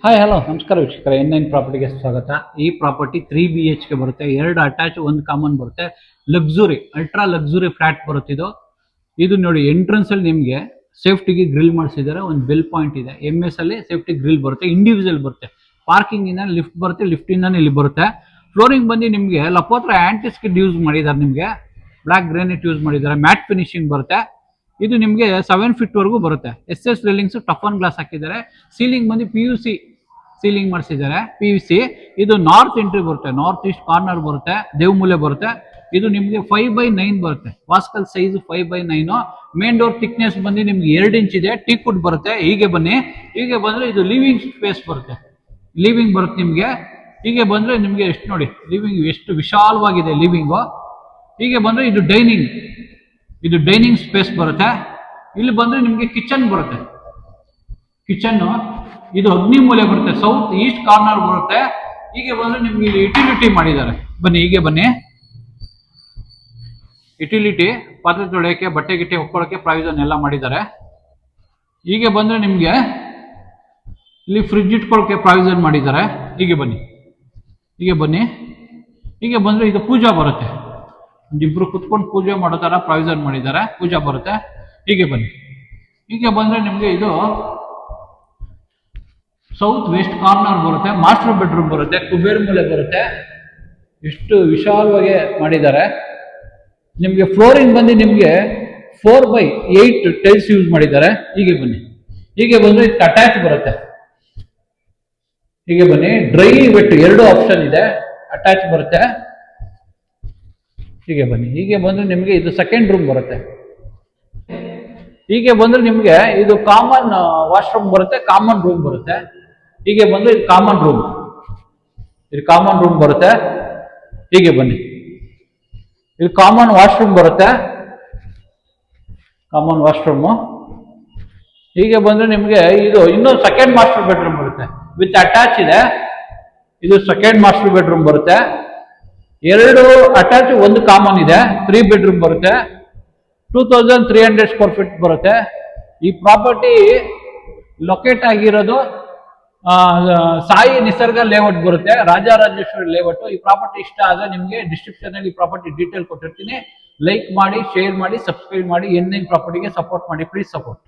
Hi hello ನಮಸ್ಕಾರ ವೀಕ್ಷಕರೇ, N9 ಪ್ರಾಪರ್ಟಿಗೆ ಸ್ವಾಗತ. ಈ ಪ್ರಾಪರ್ಟಿ 3 BHK ಬರುತ್ತೆ, 2 ಅಟ್ಯಾಚ್ 1 ಕಾಮನ್ ಬರುತ್ತೆ. ಲಕ್ಸುರಿ, ಅಲ್ಟ್ರಾ ಲಕ್ಸುರಿ ಫ್ಲಾಟ್ ಬರುತ್ತೆ ಇದು ನೋಡಿ. ಎಂಟ್ರೆನ್ಸ್ ಅಲ್ಲಿ ನಿಮಗೆ ಸೇಫ್ಟಿಗೆ ಗ್ರಿಲ್ ಮಾಡಿಸಿದ್ದಾರೆ, ಒಂದು ಬೆಲ್ ಪಾಯಿಂಟ್ ಇದೆ. MS ಅಲ್ಲಿ ಸೇಫ್ಟಿ ಗ್ರಿಲ್ ಬರುತ್ತೆ, ಇಂಡಿವಿಜುವಲ್ ಬರುತ್ತೆ. ಪಾರ್ಕಿಂಗ್ ಇಂದ ಲಿಫ್ಟ್ ಬರುತ್ತೆ, ಲಿಫ್ಟ್ ಇಂದ ಇಲ್ಲಿ ಬರುತ್ತೆ. ಫ್ಲೋರಿಂಗ್ ಬಂದು ನಿಮಗೆ ಲಪೋತ್ರ ಆಂಟಿಸ್ಕಿಡ್ ಯೂಸ್ ಮಾಡಿದ್ದಾರೆ, ನಿಮಗೆ ಬ್ಲಾಕ್ ಗ್ರಾನೈಟ್ ಯೂಸ್ ಮಾಡಿದ್ದಾರೆ, ಮ್ಯಾಟ್ ಫಿನಿಶಿಂಗ್ ಬರುತ್ತೆ. ಇದು ನಿಮಗೆ 7 ಫೀಟ್ ವರೆಗೂ ಬರುತ್ತೆ. SS railings, tough on glass ಹಾಕಿದ್ದಾರೆ. ಸೀಲಿಂಗ್ ಬಂದು PUC ಸೀಲಿಂಗ್ ಮಾಡಿಸಿದ್ದಾರೆ, PVC. ಇದು ನಾರ್ತ್ ಎಂಟ್ರಿ ಬರುತ್ತೆ, ನಾರ್ತ್ ಈಸ್ಟ್ ಕಾರ್ನರ್ ಬರುತ್ತೆ, ದೇವಮೂಲೆ ಬರುತ್ತೆ. ಇದು ನಿಮಗೆ 5x9 ಬರುತ್ತೆ, ವಾಸ್ಕಲ್ size 5x9. Main door thickness ಬಂದು ನಿಮ್ಗೆ 2 ಇಂಚ್ ಇದೆ, ಟೀಕ್ ವುಡ್ ಬರುತ್ತೆ. ಹೀಗೆ ಬನ್ನಿ, ಹೀಗೆ ಬಂದ್ರೆ ಇದು ಲಿವಿಂಗ್ ಸ್ಪೇಸ್ ಬರುತ್ತೆ, ಲಿವಿಂಗ್ ಬರುತ್ತೆ ನಿಮ್ಗೆ. ಹೀಗೆ ಬಂದ್ರೆ ನಿಮ್ಗೆ ಎಷ್ಟು ನೋಡಿ, ಲಿವಿಂಗ್ ಎಷ್ಟು ವಿಶಾಲವಾಗಿದೆ ಲಿವಿಂಗು. ಹೀಗೆ ಬಂದ್ರೆ ಇದು ಡೈನಿಂಗ್ ಸ್ಪೇಸ್ ಬರುತ್ತೆ. ಇಲ್ಲಿ ಬಂದ್ರೆ ನಿಮ್ಗೆ ಕಿಚನ್ ಬರುತ್ತೆ, ಕಿಚನ್ ಇದು ಅಗ್ನಿ ಮೂಲೆ ಬರುತ್ತೆ, ಸೌತ್ ಈಸ್ಟ್ ಕಾರ್ನರ್ ಬರುತ್ತೆ. ಹೀಗೆ ಬಂದ್ರೆ ನಿಮ್ಗೆ ಇಲ್ಲಿ ಯುಟಿಲಿಟಿ ಮಾಡಿದ್ದಾರೆ. ಬನ್ನಿ, ಹೀಗೆ ಬನ್ನಿ. ಯುಟಿಲಿಟಿ ಪಾತ್ರೆ ತೊಳೆಯೋಕೆ, ಬಟ್ಟೆ ಗಿಟ್ಟೆ ಹೊಕ್ಕೊಳ್ಳೋಕೆ ಪ್ರಾವಿಷನ್ ಎಲ್ಲ ಮಾಡಿದ್ದಾರೆ. ಹೀಗೆ ಬಂದ್ರೆ ನಿಮ್ಗೆ ಇಲ್ಲಿ ಫ್ರಿಡ್ಜ್ ಇಟ್ಕೊಳ್ಳೋಕೆ ಪ್ರಾವಿಷನ್ ಮಾಡಿದ್ದಾರೆ. ಹೀಗೆ ಬನ್ನಿ, ಹೀಗೆ ಬನ್ನಿ. ಹೀಗೆ ಬಂದ್ರೆ ಇದು ಪೂಜಾ ಬರುತ್ತೆ, ಒಂದಿಬ್ರು ಕುತ್ಕೊಂಡು ಪೂಜೆ ಮಾಡೋ ತರ ಪ್ರಾವಿಷನ್ ಮಾಡಿದ್ದಾರೆ, ಪೂಜಾ ಬರುತ್ತೆ. ಹೀಗೆ ಬನ್ನಿ, ಹೀಗೆ ಬಂದ್ರೆ ನಿಮ್ಗೆ ಇದು ಸೌತ್ ವೆಸ್ಟ್ ಕಾರ್ನರ್ ಬರುತ್ತೆ, ಮಾಸ್ಟರ್ ಬೆಡ್ರೂಮ್ ಬರುತ್ತೆ, ಕುಬೇರ್ ಮೂಲೆ ಬರುತ್ತೆ. ಎಷ್ಟು ವಿಶಾಲವಾಗಿ ಮಾಡಿದ್ದಾರೆ. ನಿಮಗೆ ಫ್ಲೋರಿಂಗ್ ಬಂದು ನಿಮಗೆ 4x8 ಟೈಲ್ಸ್ ಯೂಸ್ ಮಾಡಿದ್ದಾರೆ. ಹೀಗೆ ಬನ್ನಿ, ಹೀಗೆ ಬಂದ್ರೆ ಇದು ಅಟ್ಯಾಚ್ ಬರುತ್ತೆ. ಹೀಗೆ ಬನ್ನಿ, ಡ್ರೈ ವೆಟ್ 2 ಆಪ್ಷನ್ ಇದೆ, ಅಟ್ಯಾಚ್ ಬರುತ್ತೆ. ಹೀಗೆ ಬನ್ನಿ, ಹೀಗೆ ಬಂದ್ರೆ ನಿಮಗೆ ಇದು ಸೆಕೆಂಡ್ ರೂಮ್ ಬರುತ್ತೆ. ಹೀಗೆ ಬಂದ್ರೆ ನಿಮ್ಗೆ ಇದು ಕಾಮನ್ ವಾಶ್ರೂಮ್ ಬರುತ್ತೆ, ಕಾಮನ್ ರೂಮ್ ಬರುತ್ತೆ. ಹೀಗೆ ಬಂದ್ರೆ ಇದು ಕಾಮನ್ ರೂಮ್, ಇದು ಕಾಮನ್ ರೂಮ್ ಬರುತ್ತೆ. ಹೀಗೆ ಬನ್ನಿ, ಇದು ಕಾಮನ್ ವಾಶ್ರೂಮ್ ಬರುತ್ತೆ, ಕಾಮನ್ ವಾಶ್ರೂಮ್. ಹೀಗೆ ಬಂದ್ರೆ ನಿಮ್ಗೆ ಇದು ಇನ್ನೊಂದು ಸೆಕೆಂಡ್ ಮಾಸ್ಟರ್ ಬೆಡ್ರೂಮ್ ಬರುತ್ತೆ, ವಿತ್ ಅಟ್ಯಾಚ್ ಇದೆ. ಇದು ಸೆಕೆಂಡ್ ಮಾಸ್ಟರ್ ಬೆಡ್ರೂಮ್ ಬರುತ್ತೆ. 2 ಅಟ್ಯಾಚ್, 1 ಕಾಮನ್ ಇದೆ. 3 ಬೆಡ್ರೂಮ್ ಬರುತ್ತೆ, 2300 ಸ್ಕ್ವೇರ್ ಫೀಟ್ ಬರುತ್ತೆ. ಈ ಪ್ರಾಪರ್ಟಿ ಲೊಕೇಟ್ ಆಗಿರೋದು ಸಾಯಿ ನಿಸರ್ಗ ಲೇಔಟ್ ಬರುತ್ತೆ, ರಾಜರಾಜೇಶ್ವರಿ ಲೇಔಟ್. ಈ ಪ್ರಾಪರ್ಟಿ ಇಷ್ಟ ಆದ್ರೆ ನಿಮಗೆ ಡಿಸ್ಕ್ರಿಪ್ಷನ್ ಅಲ್ಲಿ ಈ ಪ್ರಾಪರ್ಟಿ ಡೀಟೇಲ್ ಕೊಟ್ಟಿರ್ತೀನಿ. ಲೈಕ್ ಮಾಡಿ, ಶೇರ್ ಮಾಡಿ, ಸಬ್ಸ್ಕ್ರೈಬ್ ಮಾಡಿ. N9 ಪ್ರಾಪರ್ಟಿಗೆ ಸಪೋರ್ಟ್ ಮಾಡಿ, ಪ್ಲೀಸ್ ಸಪೋರ್ಟ್.